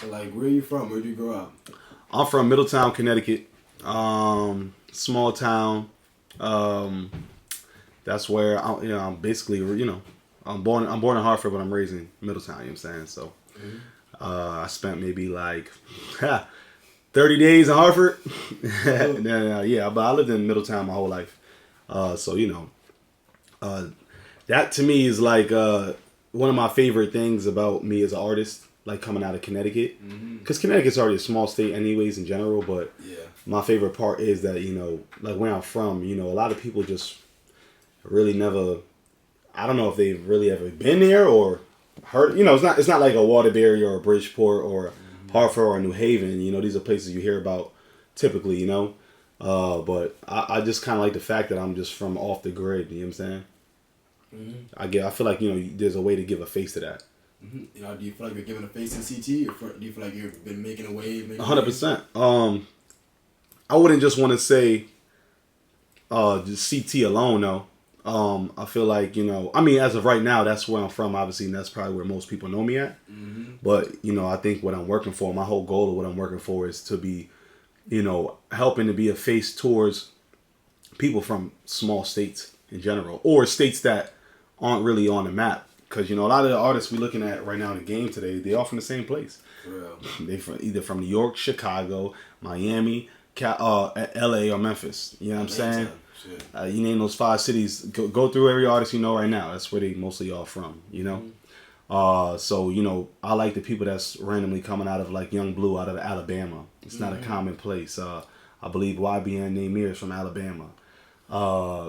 So, like, where are you from? Where did you grow up? I'm from Middletown, Connecticut. Small town. That's where I'm basically, I'm born in Hartford, but I'm raised in Middletown. You know what I'm saying? So, I spent maybe like 30 days in Hartford. And then, yeah, but I lived in Middletown my whole life. So that to me is like one of my favorite things about me as an artist, like coming out of Connecticut, because Connecticut's already a small state anyways in general, but my favorite part is that, like where I'm from, a lot of people just really never, I don't know if they've really ever been there or heard, it's not like a Waterbury or a Bridgeport or Hartford or New Haven, these are places you hear about typically, but I just kind of like the fact that I'm just from off the grid, you know what I'm saying? I feel like, there's a way to give a face to that. Do you feel like you're giving a face in CT, or do you feel like you've been making a wave? 100%. I wouldn't just want to say just CT alone, though. I feel like, as of right now, that's where I'm from, obviously, and that's probably where most people know me at. But, I think what I'm working for, my whole goal of what I'm working for is to be, helping to be a face towards people from small states in general, or states that aren't really on the map. Because, a lot of the artists we're looking at right now in the game today, they're all from the same place. For real. They either from New York, Chicago, Miami, LA, or Memphis. You know what I'm saying? You name those 5 cities, go through every artist you know right now. That's where they mostly all from, So, I like the people that's randomly coming out of like Young Blue out of Alabama. It's not a common place. I believe YBN Namir is from Alabama.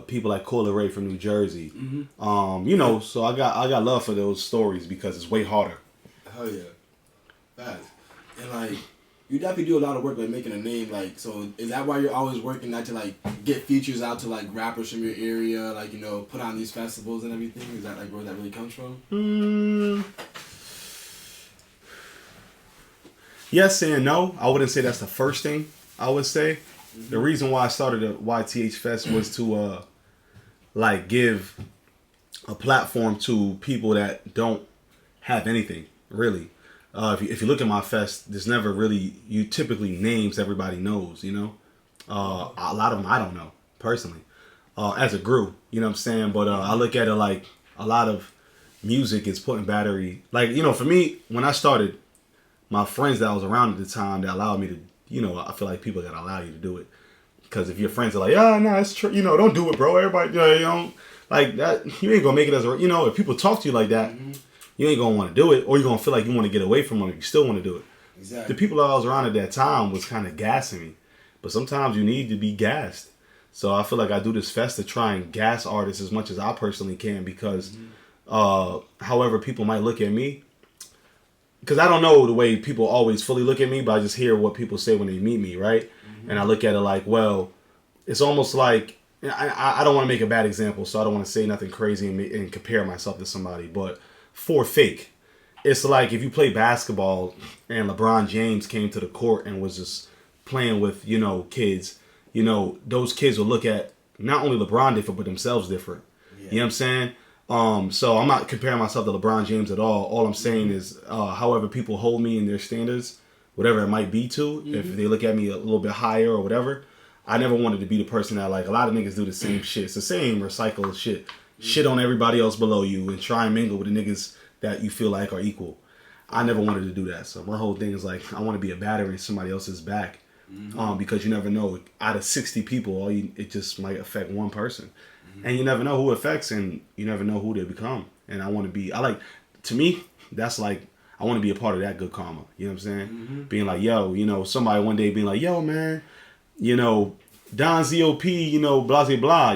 People like Coyle Ray from New Jersey. So I got love for those stories because it's way harder. Hell yeah. Facts. And like, you definitely do a lot of work like making a name, like, so is that why you're always working not to like get features out to like rappers from your area, like, put on these festivals and everything? Is that like where that really comes from? Yes and no. I wouldn't say that's the first thing I would say. The reason why I started a YTH Fest was to give a platform to people that don't have anything, really. If you look at my fest, there's never really, you typically names everybody knows, a lot of them I don't know, personally, as a group, you know what I'm saying? But I look at it like a lot of music is putting battery, like, for me, when I started, my friends that I was around at the time that allowed me to, I feel like people that allow you to do it. Because if your friends are like, no, it's true, don't do it, bro. Everybody, like that, you ain't gonna make it as a, if people talk to you like that, you ain't gonna want to do it, or you're gonna feel like you want to get away from them. You still want to do it. Exactly. The people that I was around at that time was kind of gassing me, but sometimes you need to be gassed. So I feel like I do this fest to try and gas artists as much as I personally can, because however people might look at me, because I don't know the way people always fully look at me, but I just hear what people say when they meet me, right? And I look at it like, well, it's almost like, I don't want to make a bad example, so I don't want to say nothing crazy and compare myself to somebody, but for fake, it's like if you play basketball and LeBron James came to the court and was just playing with, kids, those kids will look at not only LeBron different, but themselves different. Yeah. You know what I'm saying? So I'm not comparing myself to LeBron James at all. All I'm saying is, however people hold me in their standards, whatever it might be to, if they look at me a little bit higher or whatever, I never wanted to be the person that, like, a lot of niggas do the same shit. It's the same recycled shit. Shit on everybody else below you and try and mingle with the niggas that you feel like are equal. I never wanted to do that. So my whole thing is like, I want to be a battery in somebody else's back. Because you never know, out of 60 people, it just might affect one person. And you never know who it affects, and you never know who they become. And to me, that's like, I want to be a part of that good karma. You know what I'm saying? Being like, yo, somebody one day being like, yo, man, Donziop, blah, blah, blah,